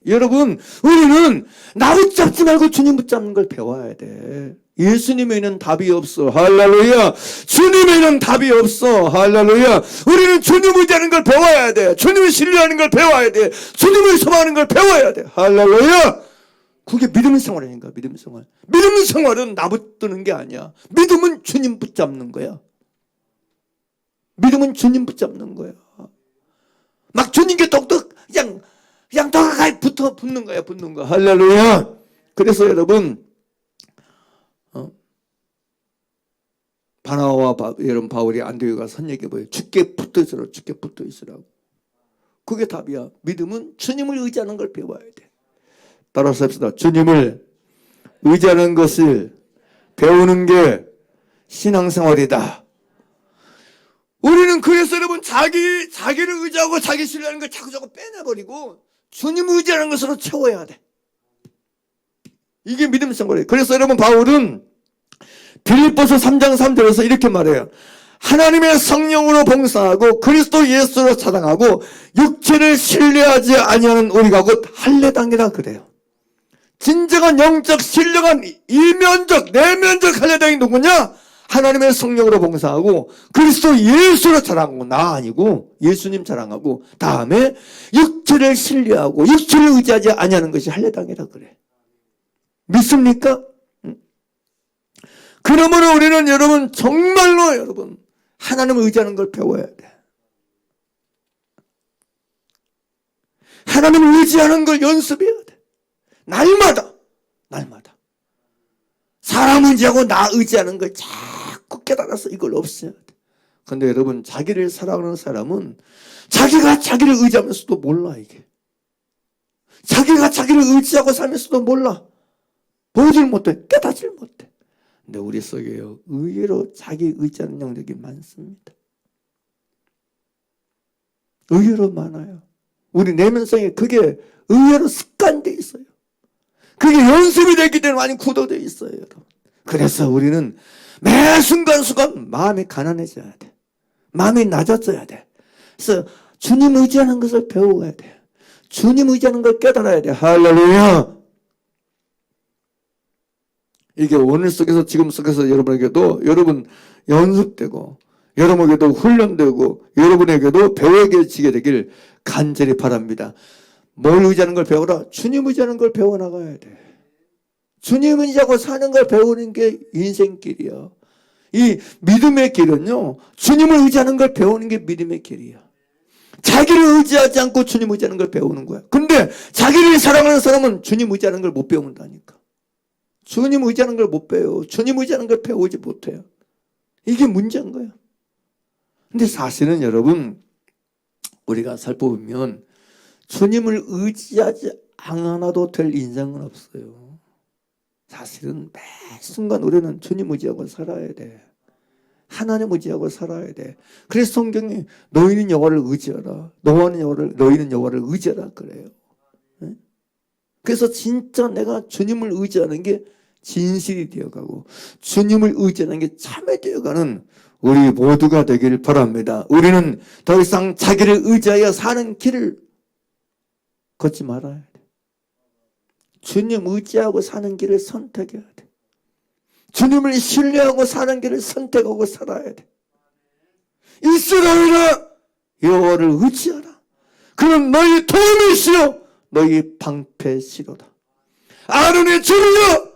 여러분, 우리는 나 붙잡지 말고 주님 붙잡는 걸 배워야 돼. 예수님에는 답이 없어. 할렐루야. 주님에는 답이 없어. 할렐루야. 우리는 주님 의지하는 걸 배워야 돼. 주님을 신뢰하는 걸 배워야 돼. 주님을 소망하는 걸 배워야 돼. 할렐루야. 그게 믿음의 생활 아닌가? 믿음의 생활. 믿음의 생활은 나 붙드는 게 아니야. 믿음은 주님 붙잡는 거야. 믿음은 주님 붙잡는 거야. 막 주님께 똑똑 그냥 더 가까이 붙는 거야. 붙는 거. 할렐루야. 그래서 여러분 바나바와 여러분 바울이 안디옥에 가서 선 얘기해 보여요. 주께 붙어 있으라고. 그게 답이야. 믿음은 주님을 의지하는 걸 배워야 돼. 따라서 합시다. 주님을 의지하는 것을 배우는 게 신앙생활이다. 우리는 그래서 여러분 자기를 의지하고 자기 신뢰하는 걸 자꾸 빼내버리고 주님 의지하는 것으로 채워야 돼. 이게 믿음 생활이에요. 그래서 여러분 바울은 빌립보서 3장 3절에서 이렇게 말해요. 하나님의 성령으로 봉사하고 그리스도 예수로 사랑하고 육체를 신뢰하지 아니하는 우리가 곧 할례당이라 그래요. 진정한 영적 신령한 이면적 내면적 할례당이 누구냐? 하나님의 성령으로 봉사하고 그리스도 예수로 자랑하고, 나 아니고 예수님 자랑하고, 다음에 육체를 신뢰하고 육체를 의지하지 아니하는 것이 할례당이라 그래. 믿습니까? 그러므로 우리는 여러분 정말로 여러분 하나님을 의지하는 걸 배워야 돼. 하나님을 의지하는 걸 연습해야 돼. 날마다 사람 의지하고 나 의지하는 걸 자꾸 깨달아서 이걸 없애야 돼. 그런데 여러분 자기를 사랑하는 사람은 자기가 자기를 의지하면서도 몰라. 이게 자기가 자기를 의지하고 살면서도 몰라. 보질 못해. 깨닫질 못해. 근데 우리 속에요 의외로 자기 의지하는 영역이 많습니다. 의외로 많아요. 우리 내면성에 그게 의외로 습관되어 있어요. 그게 연습이 되기 때문에 많이 굳어져 있어요. 여러분. 그래서 우리는 매 순간순간 마음이 가난해져야 돼. 마음이 낮아져야 돼. 그래서 주님 의지하는 것을 배워야 돼. 주님 의지하는 걸 깨달아야 돼. 할렐루야. 이게 오늘 속에서 지금 속에서 여러분에게도 여러분 연습되고 여러분에게도 훈련되고 여러분에게도 배워지게 되길 간절히 바랍니다. 뭘 의지하는 걸 배워라? 주님 의지하는 걸 배워나가야 돼. 주님 의지하고 사는 걸 배우는 게 인생길이야. 이 믿음의 길은요 주님을 의지하는 걸 배우는 게 믿음의 길이야. 자기를 의지하지 않고 주님 의지하는 걸 배우는 거야. 근데 자기를 사랑하는 사람은 주님 의지하는 걸 못 배운다니까. 주님 의지하는 걸 못 배워. 주님 의지하는 걸 배우지 못해요. 이게 문제인 거예요. 근데 사실은 여러분 우리가 살펴보면 주님을 의지하지 않아도 될 인생은 없어요. 사실은 매 순간 우리는 주님 의지하고 살아야 돼. 하나님 의지하고 살아야 돼. 그래서 성경이 너희는 여호와를 의지하라. 너희는 여호와를 의지하라 그래요. 네? 그래서 진짜 내가 주님을 의지하는 게 진실이 되어가고 주님을 의지하는 게 참이 되어가는 우리 모두가 되길 바랍니다. 우리는 더 이상 자기를 의지하여 사는 길을 걷지 말아야 돼. 주님 의지하고 사는 길을 선택해야 돼. 주님을 신뢰하고 사는 길을 선택하고 살아야 돼. 이스라엘아 여호와를 의지하라. 그럼 너희 도움이시여 너희 방패시로다. 아론의 종이여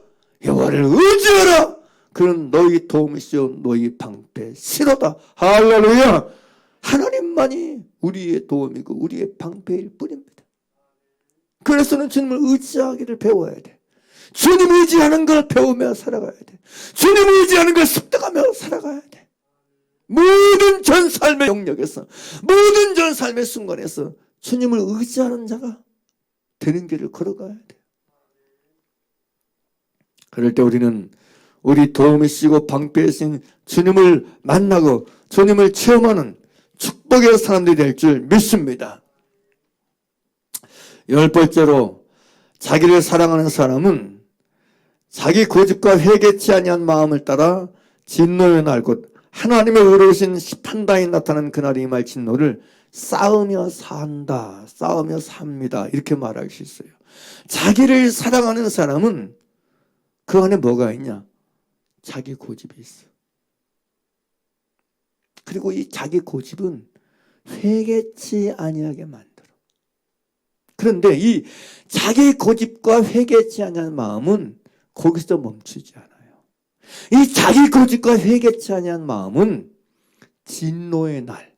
여호와를 의지하라. 그럼 너희 도움이시여 너희 방패시로다. 할렐루야. 하나님만이 우리의 도움이고 우리의 방패일 뿐입니다. 그래서는 주님을 의지하기를 배워야 돼. 주님 의지하는 걸 배우며 살아가야 돼. 주님 의지하는 걸 습득하며 살아가야 돼. 모든 전 삶의 영역에서 모든 전 삶의 순간에서 주님을 의지하는 자가 되는 길을 걸어가야 돼. 그럴 때 우리는 우리 도움이시고 방패이신 주님을 만나고 주님을 체험하는 축복의 사람들이 될 줄 믿습니다. 10번째로 자기를 사랑하는 사람은 자기 고집과 회개치 아니한 마음을 따라 진노의 날 곧 하나님의 의로우신 판단이 나타나는 그날이 임할 진노를 싸우며 산다. 싸우며 삽니다. 이렇게 말할 수 있어요. 자기를 사랑하는 사람은 그 안에 뭐가 있냐? 자기 고집이 있어. 그리고 이 자기 고집은 회개치 아니하게 만들어. 그런데 이 자기 고집과 회개치 아니한 마음은 거기서 멈추지 않아요. 이 자기 고집과 회개치 아니한 마음은 진노의 날,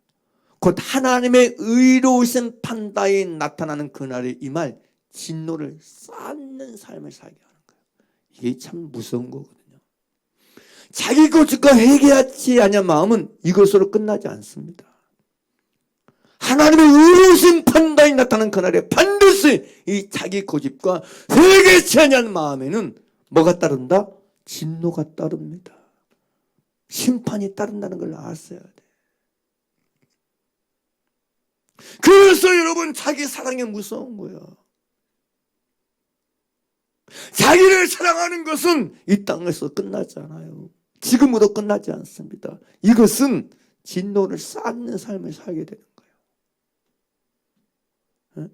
곧 하나님의 의로우신 판단이 나타나는 그날에 임할 진노를 쌓는 삶을 살게 하는 거예요. 이게 참 무서운 거거든요. 자기 고집과 회개하지 아니한 마음은 이것으로 끝나지 않습니다. 하나님의 의로우신 판단이 나타나는 그날에 반드시 이 자기 고집과 회개치 아니한 마음에는 뭐가 따른다? 진노가 따릅니다. 심판이 따른다는 걸 아셔야 돼. 그래서 여러분 자기 사랑이 무서운 거야. 자기를 사랑하는 것은 이 땅에서 끝나지 않아요. 지금으로 끝나지 않습니다. 이것은 진노를 쌓는 삶을 살게 되는 거예요.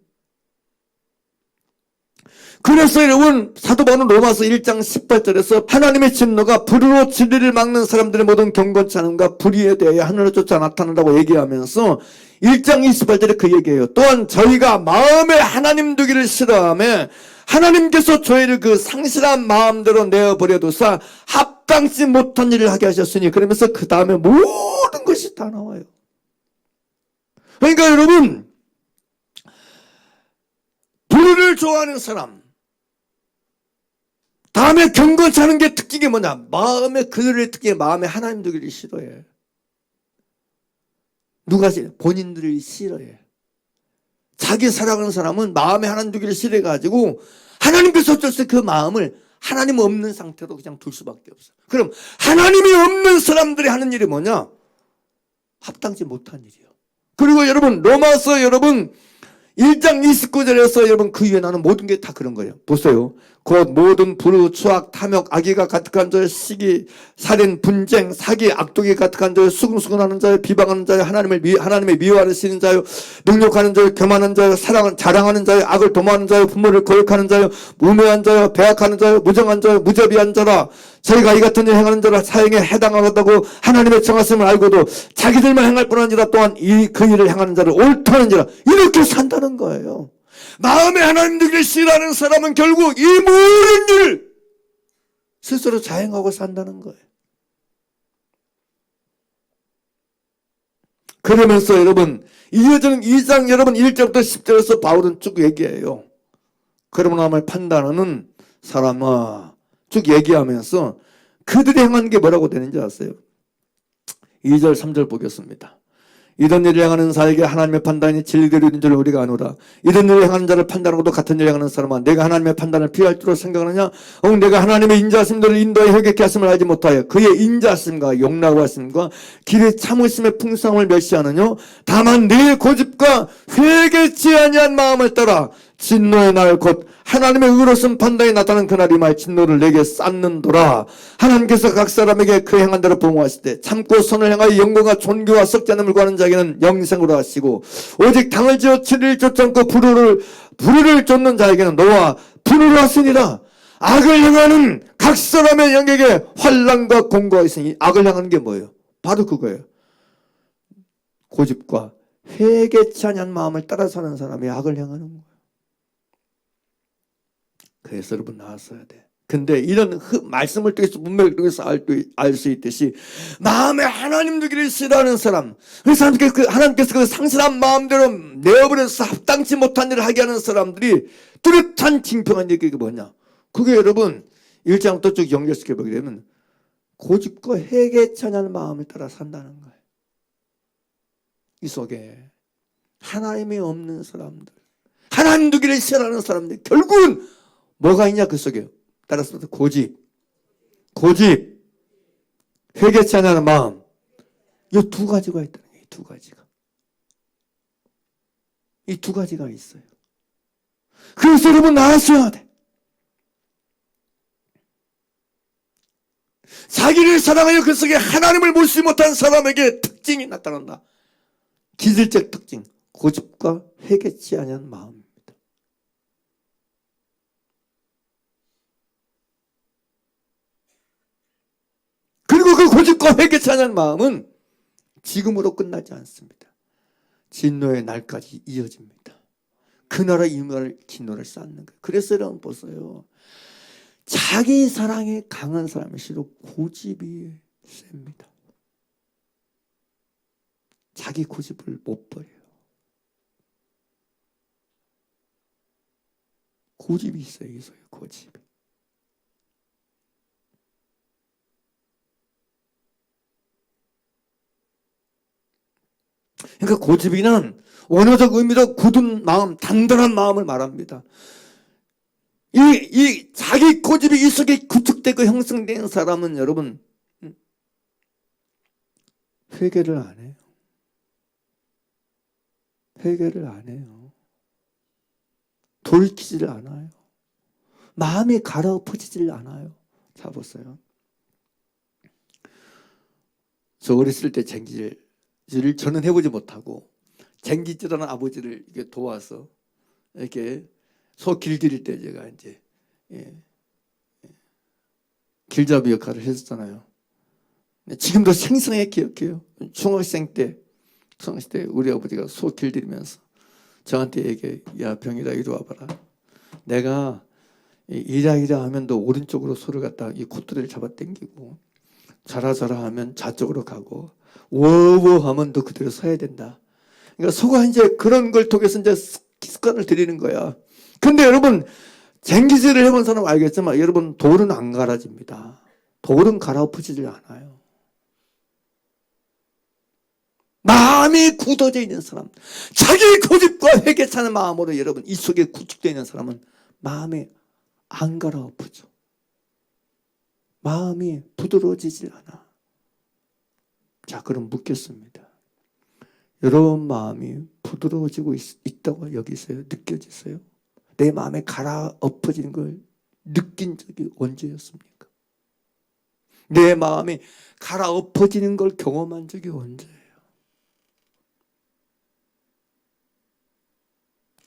그래서 여러분 사도 바울은 로마서 1장 18절에서 하나님의 진노가 불의로 진리를 막는 사람들의 모든 경건치 않음과 불의에 대해 하늘을 쫓아 나타난다고 얘기하면서 1장 28절에 그 얘기예요. 또한 저희가 마음에 하나님 두기를 싫어하며 하나님께서 저희를 그 상실한 마음대로 내어버려두사 합당치 못한 일을 하게 하셨으니, 그러면서 그 다음에 모든 것이 다 나와요. 그러니까 여러분, 불의를 좋아하는 사람, 다음에 경건치 않은 게 특징이 뭐냐? 마음에 그들의 특징이 마음에 하나님 두기를 싫어해. 누가 싫어? 본인들이 싫어해. 자기 사랑하는 사람은 마음에 하나님 두기를 싫어해가지고 하나님께서 어쩔 수 그 마음을 하나님 없는 상태로 그냥 둘 수밖에 없어. 그럼 하나님이 없는 사람들이 하는 일이 뭐냐? 합당치 못한 일이요. 그리고 여러분 로마서 여러분 1장 29절에서 여러분 그 위에 나는 모든 게 다 그런 거예요. 보세요. 곧 모든 불의, 추악, 탐욕, 악의가 가득한 자여, 시기, 살인, 분쟁, 사기, 악독이 가득한 자여, 수근수근하는 자여, 비방하는 자여, 하나님의 미워하시는 자여, 능욕하는 자여, 교만한 자여, 자랑하는 자여, 악을 도모하는 자여, 부모를 거역하는 자여, 우매한 자여, 배악하는 자여, 무정한 자여, 무자비한 자라. 저희가 이 같은 일 행하는 자라 사형에 해당하겠다고 하나님의 정하심을 알고도 자기들만 행할 뿐 아니라 또한 그 일을 행하는 자를 옳다는 자라. 이렇게 산다는 거예요. 마음에 하나님 두기를 싫어하는 사람은 결국 이 모든 일을 스스로 자행하고 산다는 거예요. 그러면서 여러분 이어지는 2장 여러분 1절부터 10절에서 바울은 쭉 얘기해요. 그러므로 남을 판단하는 사람아 쭉 얘기하면서 그들이 행한 게 뭐라고 되는지 아세요? 2절 3절 보겠습니다. 이런 일을 행하는 자에게 하나님의 판단이 진리대로 있는 줄 우리가 아노라. 이런 일을 행하는 자를 판단하고도 같은 일을 행하는 사람아 내가 하나님의 판단을 피할 줄로 생각하느냐? 내가 하나님의 인자하심들을 인도에 회개케 하심을 알지 못하여 그의 인자하심과 용납하심과 길의 참으심의 풍성함을 멸시하느냐? 다만 네 고집과 회개치 아니한 마음을 따라 진노의 날 곧 하나님의 의로운 판단이 나타나는 그날이 말 진노를 내게 쌓는도라. 하나님께서 각 사람에게 그 행한 대로 보응하실 때 참고 선을 행하여 영광과 존귀와 썩지 않음을 구하는 자에게는 영생으로 하시고 오직 당을 지어 진리를 쫓지 않고 불의를 쫓는 자에게는 너와 분으로 하시니라. 악을 행하는 각 사람의 영에게 환난과 공고가 있으니 악을 행하는 게 뭐예요? 바로 그거예요. 고집과 회개치 아니한 마음을 따라 사는 사람이 악을 행하는 거예요. 그래서 여러분 나왔어야 돼. 근데 이런 말씀을 통해서 문맥을 통해서 알 수 있듯이 마음에 하나님 두기를 싫어하는 사람, 하나님께서 그 상실한 마음대로 내어버려서 합당치 못한 일을 하게 하는 사람들이 뚜렷한 징표가 얘기가 뭐냐? 그게 여러분 1장부터 쭉 연결시켜 보게 되면 고집과 회개치 않은 마음을 따라 산다는 거예요. 이 속에 하나님이 없는 사람들, 하나님 두기를 싫어하는 사람들 결국은 뭐가 있냐 그 속에. 따라서 고집, 회개치 않는 마음. 이 두 가지가 있다는 거예요. 두 가지가. 이 두 가지가 있어요. 그래서 여러분 나아서야 돼. 자기를 사랑하여 그 속에 하나님을 보지 못한 사람에게 특징이 나타난다. 기질적 특징. 고집과 회개치 않은 마음. 그리고 그 고집과 회개치 않은 마음은 지금으로 끝나지 않습니다. 진노의 날까지 이어집니다. 그날의 이말 진노를 쌓는 거예요. 그래서 여러분 보세요. 자기 사랑에 강한 사람일수록 고집이 셉니다. 자기 고집을 못 버려요. 고집이 있어요. 고집이. 그러니까 고집이는 원어적 의미로 굳은 마음, 단단한 마음을 말합니다. 이 자기 고집이 이 속에 구축되고 형성된 사람은 여러분 회개를 안 해요. 해결을 안 해요. 돌이키지를 않아요. 마음이 갈아엎어지질 않아요. 자, 보세요. 저 어렸을 때 쟁기질을 저는 해보지 못하고 쟁기질하는 아버지를 이렇게 도와서 이렇게 소 길들일 때 제가 이제 길잡이 역할을 했었잖아요. 지금도 생생하게 기억해요. 중학생 때 우리 아버지가 소 길들이면서 저한테 얘기해. 야, 병이라 이리 와봐라. 내가 이라 하면 너 오른쪽으로 소를 갖다 이 콧대를 잡아 당기고 자라 하면 좌쪽으로 가고 워워 하면 너 그대로 서야 된다. 그러니까 소가 이제 그런 걸 통해서 이제 습관을 들이는 거야. 근데 여러분, 쟁기질을 해본 사람은 알겠지만 여러분, 돌은 안 갈아집니다. 돌은 갈아엎어지질 않아요. 마음이 굳어져 있는 사람, 자기 고집과 회개차는 마음으로 여러분 이 속에 구축되어 있는 사람은 마음이 안 갈아엎어져. 마음이 부드러워지질 않아. 자, 그럼 묻겠습니다. 여러분 마음이 부드러워지고 있다고 여기서요? 느껴지세요? 내 마음에 갈아엎어지는 걸 느낀 적이 언제였습니까? 내 마음이 갈아엎어지는 걸 경험한 적이 언제예요?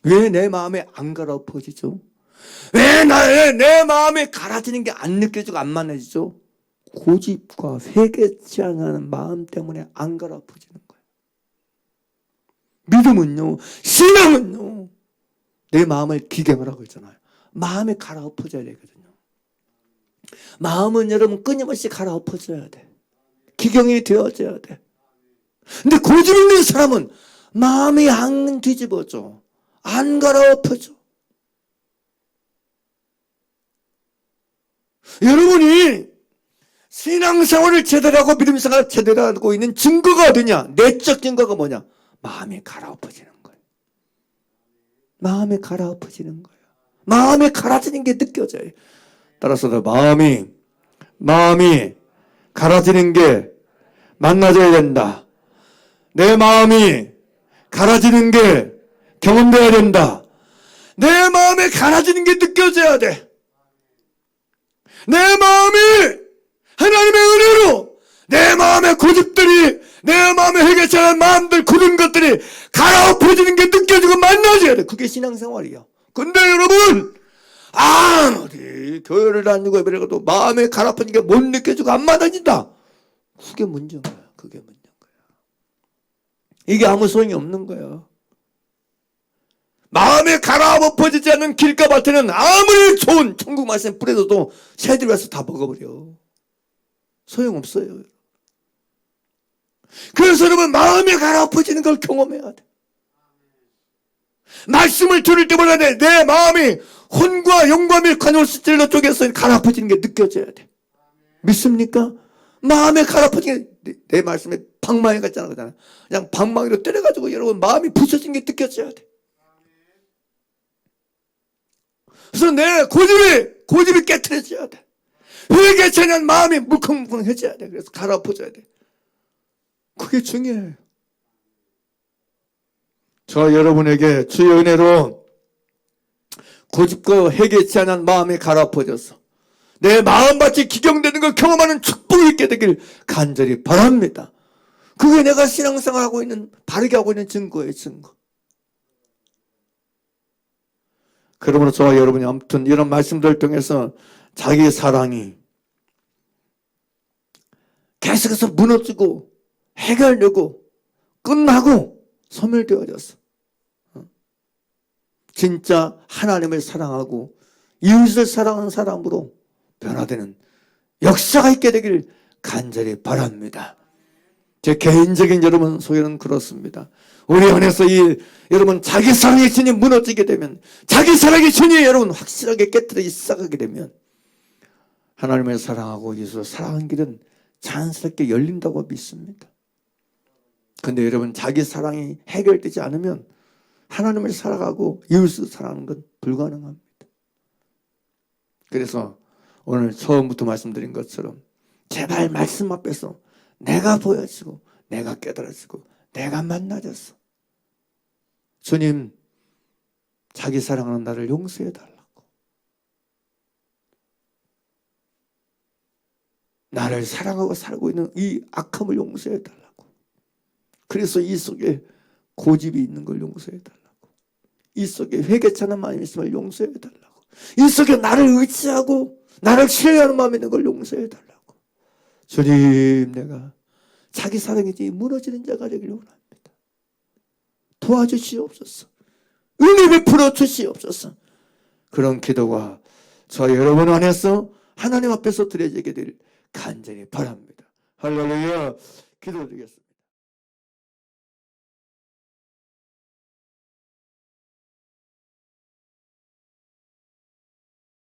왜 내 마음에 안 갈아엎어지죠? 왜 내 마음에 갈아지는 게 안 느껴지고 안 만나지죠? 고집과 회개치 않는 마음 때문에 안 갈아엎어지는 거예요. 믿음은요, 신앙은요, 내 마음을 기경하라고 했잖아요. 마음이 갈아엎어져야 되거든요. 마음은 여러분 끊임없이 갈아엎어져야 돼. 기경이 되어져야 돼. 근데 고집 있는 사람은 마음이 안 뒤집어져. 안 갈아엎어져. 여러분이 신앙생활을 제대로 하고 믿음생활을 제대로 하고 있는 증거가 어디냐? 내적 증거가 뭐냐? 마음이 갈아엎어지는 거예요. 마음이 갈아엎어지는 거예요. 마음이 갈아지는 게 느껴져요. 따라서 마음이 갈아지는 게 만나져야 된다. 내 마음이 갈아지는 게 경험돼야 된다. 내 마음에 갈아지는 게 느껴져야 돼. 내 마음이 하나님의 은혜로 내 마음의 고집들이, 내 마음의 회개치 않은 마음들, 굳은 것들이 갈아엎어지는 게 느껴지고 만나져야 돼. 그게 신앙생활이야. 근데 여러분, 아무리 교회를 다니고 예배를 가도 마음에 갈아엎어지는 게 못 느껴지고 안 만나진다. 그게 문제인 거야. 그게 문제인 거야. 이게 아무 소용이 없는 거야. 마음에 갈아엎어지지 않는 길가밭에는 아무리 좋은 천국 말씀 뿌려도 새들이 와서 다 먹어버려. 소용없어요. 그래서 여러분, 마음에 갈아엎어지는 걸 경험해야 돼. 말씀을 들을 때마다 내 마음이 혼과 영과 및 관용실로 쪽에서 갈아엎어지는 게 느껴져야 돼. 믿습니까? 마음에 갈아엎어지는 게 내 말씀에 방망이 같잖아. 그냥 방망이로 때려가지고 여러분 마음이 부서진 게 느껴져야 돼. 그래서 내 고집이 깨트려져야 돼. 회개치 않은 마음이 물컹물컹해져야 돼. 그래서 갈아엎어져야 돼. 그게 중요해요. 저 여러분에게 주의 은혜로 고집과 회개치 않은 마음이 갈아엎어져서 내 마음밭이 기경되는 걸 경험하는 축복이 있게 되길 간절히 바랍니다. 그게 내가 신앙생활하고 있는, 바르게 하고 있는 증거예요, 증거. 그러므로 저와 여러분이 아무튼 이런 말씀들을 통해서 자기의 사랑이 계속해서 무너지고 해결되고 끝나고 소멸되어졌어. 진짜 하나님을 사랑하고 이웃을 사랑하는 사람으로 변화되는 역사가 있게 되길 간절히 바랍니다. 제 개인적인 여러분 소견은 그렇습니다. 우리 안에서 여러분 자기 사랑의 신이 무너지게 되면, 자기 사랑의 신이 여러분 확실하게 깨뜨리기 시작하게 되면 하나님을 사랑하고 이웃을 사랑하는 길은 자연스럽게 열린다고 믿습니다. 근데 여러분 자기 사랑이 해결되지 않으면 하나님을 사랑하고 이웃을 사랑하는 건 불가능합니다. 그래서 오늘 처음부터 말씀드린 것처럼 제발 말씀 앞에서 내가 보여지고 내가 깨달아지고 내가 만나졌어. 주님, 자기 사랑하는 나를 용서해 달라고. 나를 사랑하고 살고 있는 이 악함을 용서해 달라고. 그래서 이 속에 고집이 있는 걸 용서해 달라고. 이 속에 회개차는 마음이 있음을 용서해 달라고. 이 속에 나를 의지하고 나를 신뢰하는 마음이 있는 걸 용서해 달라고. 주님, 내가 자기 사랑이 무너지는 자가 되기를 원합니다. 도와주시옵소서. 은혜 베풀어 주시옵소서. 그런 기도가 저 여러분 안에서 하나님 앞에서 드려지게 될 간절히 바랍니다. 할렐루야. 기도드리겠습니다.